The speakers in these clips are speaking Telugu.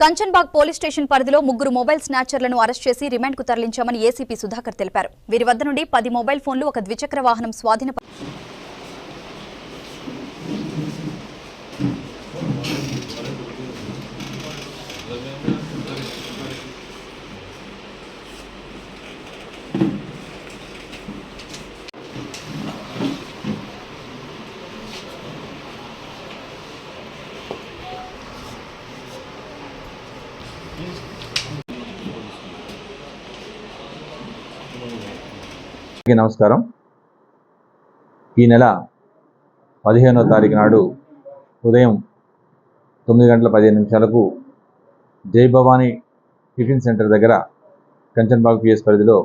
కంచన్బాగ్ పోలీస్ స్టేషన్ పరిధిలో ముగ్గురు మొబైల్ స్నాచర్లను అరెస్ట్ చేసి రిమాండ్కు తరలించామని ఏసీపీ సుధాకర్ తెలిపారు. వీరి వద్ద నుండి 10 మొబైల్ ఫోన్లు, ఒక ద్విచక్ర వాహనం స్వాధీన నమస్కారం. ఈ నెల 15వ తారీఖు నాడు ఉదయం 9:15 జై భవానీ టిఫిన్ సెంటర్ దగ్గర కంచన్బాగ్ పిఎస్ పరిధిలో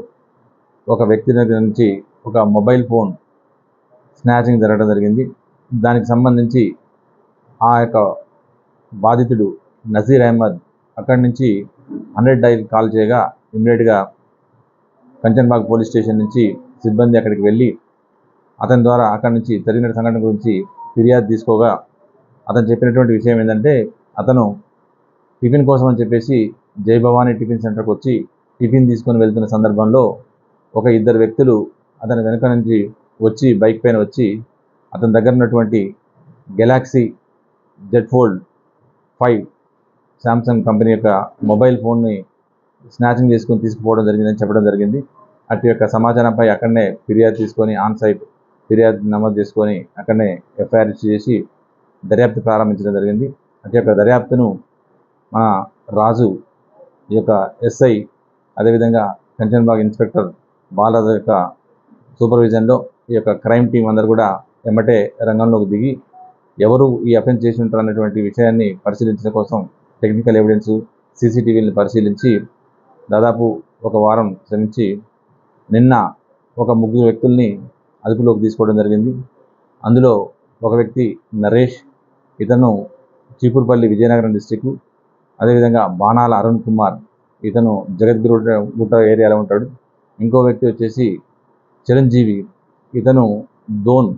ఒక వ్యక్తి దగ్గర నుంచి ఒక మొబైల్ ఫోన్ స్నాచింగ్ జరగడం జరిగింది. దానికి సంబంధించి ఆ యొక్క బాధితుడు నజీర్ అహ్మద్ అక్కడి నుంచి 100 డైల్ కాల్ చేయగా ఇమ్మీడియట్గా కంచన్బాగ్ పోలీస్ స్టేషన్ నుంచి సిబ్బంది అక్కడికి వెళ్ళి అతని ద్వారా అక్కడి నుంచి జరిగిన సంఘటన గురించి ఫిర్యాదు తీసుకోగా అతను చెప్పినటువంటి విషయం ఏంటంటే, అతను టిఫిన్ కోసం అని చెప్పేసి జై భవానీ టిఫిన్ సెంటర్కి వచ్చి టిఫిన్ తీసుకొని వెళ్తున్న సందర్భంలో ఒక 2 వ్యక్తులు అతని వెనుక నుంచి వచ్చి బైక్ పైన వచ్చి అతని దగ్గర ఉన్నటువంటి Galaxy Z Fold 5 Samsung company యొక్క మొబైల్ ఫోన్ని స్నాచింగ్ చేసుకొని తీసుకుపోవడం జరిగిందని చెప్పడం జరిగింది. అటు యొక్క సమాచారంపై అక్కడనే ఫిర్యాదు తీసుకొని ఆన్ సైట్ ఫిర్యాదు నమోదు చేసుకొని అక్కడనే ఎఫ్ఐఆర్ చేసి దర్యాప్తు ప్రారంభించడం జరిగింది. అటు యొక్క దర్యాప్తును మన రాజు ఈ యొక్క ఎస్ఐ అదేవిధంగా కంచన్బాగ్ ఇన్స్పెక్టర్ బాలరాజు యొక్క సూపర్విజన్లో ఈ యొక్క క్రైమ్ టీం అందరూ కూడా ఎమ్మటే రంగంలోకి దిగి ఎవరు ఈ అఫెన్స్ చేసి ఉంటారు అన్నటువంటి విషయాన్ని పరిశీలించడం కోసం టెక్నికల్ ఎవిడెన్స్ సీసీటీవీని పరిశీలించి దాదాపు ఒక వారం శ్రమించి నిన్న ఒక 3 వ్యక్తుల్ని అదుపులోకి తీసుకోవడం జరిగింది. అందులో ఒక వ్యక్తి నరేష్, ఇతను చీపురుపల్లి విజయనగరం డిస్టిక్, అదేవిధంగా బాణాల అరుణ్ కుమార్, ఇతను జగద్గిరిగుట్ట ఏరియాలో ఉంటాడు. ఇంకో వ్యక్తి వచ్చేసి చిరంజీవి, ఇతను దోన్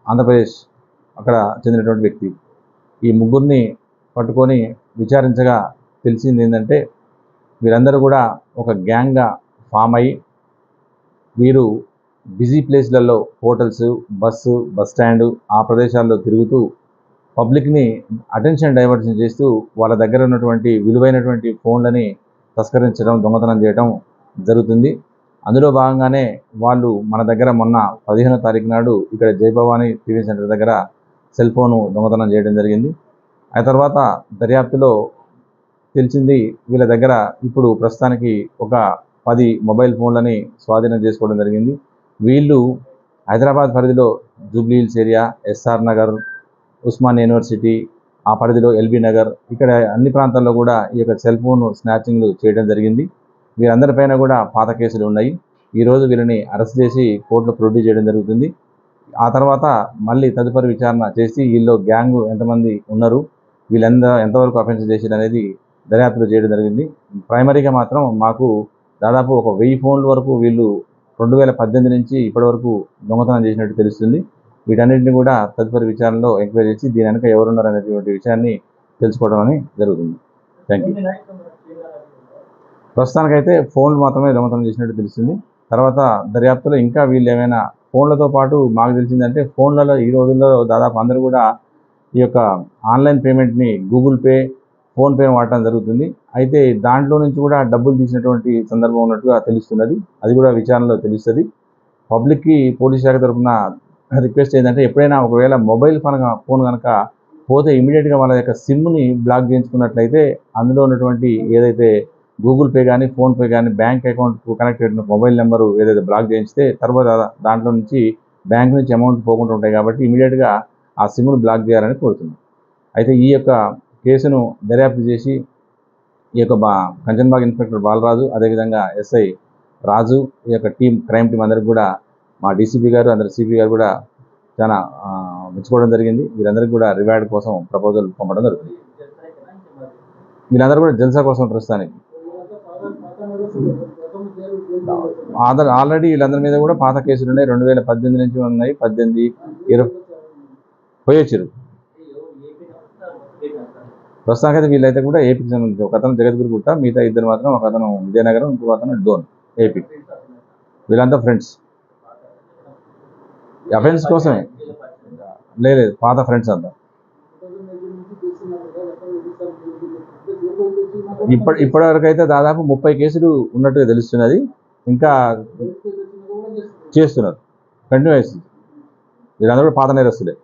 ఆంధ్రప్రదేశ్ అక్కడ చెందినటువంటి వ్యక్తి. ఈ ముగ్గురిని పట్టుకొని విచారించగా తెలిసింది ఏంటంటే, వీరందరూ కూడా ఒక గ్యాంగ్గా ఫామ్ అయ్యి వీరు బిజీ ప్లేస్లలో హోటల్స్, బస్ స్టాండ్ ఆ ప్రదేశాల్లో తిరుగుతూ పబ్లిక్ని అటెన్షన్ డైవర్షన్ చేస్తూ వాళ్ళ దగ్గర ఉన్నటువంటి విలువైనటువంటి ఫోన్లని తస్కరించడం, దొంగతనం చేయడం జరుగుతుంది. అందులో భాగంగానే వాళ్ళు మన దగ్గర మొన్న 15వ తారీఖు నాడు ఇక్కడ జై భవానీ టీవీ సెంటర్ దగ్గర సెల్ ఫోను దొంగతనం చేయడం జరిగింది. ఆ తర్వాత దర్యాప్తులో తెలిసింది వీళ్ళ దగ్గర ఇప్పుడు ప్రస్తుతానికి ఒక 10 మొబైల్ ఫోన్లని స్వాధీనం చేసుకోవడం జరిగింది. వీళ్ళు హైదరాబాద్ పరిధిలో జూబ్లీ హిల్స్ ఏరియా, ఎస్ఆర్ నగర్, ఉస్మాన్ యూనివర్సిటీ ఆ పరిధిలో ఎల్బీ నగర్ ఇక్కడ అన్ని ప్రాంతాల్లో కూడా ఈ యొక్క సెల్ ఫోన్ స్నాచింగ్లు చేయడం జరిగింది. వీరందరిపైన కూడా పాత కేసులు ఉన్నాయి. ఈరోజు వీళ్ళని అరెస్ట్ చేసి కోర్టులో ప్రొడ్యూస్ చేయడం జరుగుతుంది. ఆ తర్వాత మళ్ళీ తదుపరి విచారణ చేసి వీళ్ళు గ్యాంగ్ ఎంతమంది ఉన్నారు, వీళ్ళందరూ ఎంతవరకు అఫెన్స్ చేశారు అనేది దర్యాప్తులు చేయడం జరిగింది. ప్రైమరీగా మాత్రం మాకు దాదాపు ఒక 1000 ఫోన్ల వరకు వీళ్ళు 2018 నుంచి ఇప్పటి వరకు దొంగతనం చేసినట్టు తెలుస్తుంది. వీటన్నిటిని కూడా తదుపరి విచారణలో ఎంక్వైరీ చేసి దీని వెనక ఎవరున్నారు అనేటువంటి విషయాన్ని తెలుసుకోవడం అనేది జరుగుతుంది. Thank you. ప్రస్తుతానికైతే ఫోన్లు మాత్రమే దొంగతనం చేసినట్టు తెలుస్తుంది. తర్వాత దర్యాప్తులో ఇంకా వీళ్ళు ఏమైనా ఫోన్లతో పాటు మాకు తెలిసిందంటే, ఫోన్లలో ఈ రోజుల్లో దాదాపు అందరూ కూడా ఈ యొక్క ఆన్లైన్ పేమెంట్ని గూగుల్ పే, ఫోన్పే వాడటం జరుగుతుంది. అయితే దాంట్లో నుంచి కూడా డబ్బులు తీసినటువంటి సందర్భం ఉన్నట్టుగా తెలుస్తున్నది. అది కూడా విచారణలో తెలుస్తుంది. పబ్లిక్కి పోలీస్ శాఖ తరఫున రిక్వెస్ట్ ఏంటంటే, ఎప్పుడైనా ఒకవేళ మొబైల్ ఫోన్ కనుక పోతే ఇమీడియట్గా వాళ్ళ యొక్క సిమ్ని బ్లాక్ చేయించుకున్నట్లయితే అందులో ఉన్నటువంటి ఏదైతే గూగుల్ పే కానీ, ఫోన్పే కానీ బ్యాంక్ అకౌంట్కు కనెక్ట్ అయిన మొబైల్ నెంబరు ఏదైతే బ్లాక్ చేయించితే తర్వాత దాంట్లో నుంచి బ్యాంక్ నుంచి అమౌంట్ పోకుండా ఉంటాయి. కాబట్టి ఇమీడియట్గా ఆ సిమ్ను బ్లాక్ చేయాలని కోరుతున్నాం. అయితే ఈ యొక్క కేసును దర్యాప్తు చేసి ఈ యొక్క కంచన్బాగ్ ఇన్స్పెక్టర్ బాలరాజు అదేవిధంగా ఎస్ఐ రాజు ఈ యొక్క క్రైమ్ టీం అందరికి కూడా మా డీసీపీ గారు అందరు సిపి గారు కూడా చాలా మెచ్చుకోవడం జరిగింది. వీరందరికీ కూడా రివార్డ్ కోసం ప్రపోజల్ పంపడం జరుగుతుంది. వీళ్ళందరూ కూడా జల్సా కోసం ప్రస్తుతానికి ఆల్రెడీ వీళ్ళందరి మీద కూడా పాత కేసులు ఉన్నాయి. 2018 నుంచి ఉన్నాయి. 18, 20 పోయొచ్చారు. ప్రస్తుతానికి వీళ్ళైతే కూడా ఏపీకి సంబంధించి ఒక అతను జగద్గురు గుట్ట, మిగతా ఇద్దరు మాత్రం ఒక అతను విజయనగరం, ఇంకొక అతను డోన్ ఏపీ. వీళ్ళంతా ఫ్రెండ్స్. అఫెన్స్ కోసమే లేదు, పాత ఫ్రెండ్స్ అంతా. ఇప్పటివరకు అయితే దాదాపు 30 కేసులు ఉన్నట్టుగా తెలుస్తున్నది. ఇంకా చేస్తున్నారు, కంటిన్యూ చేస్తుంది. వీళ్ళందరూ కూడా పాత నేరస్తులే.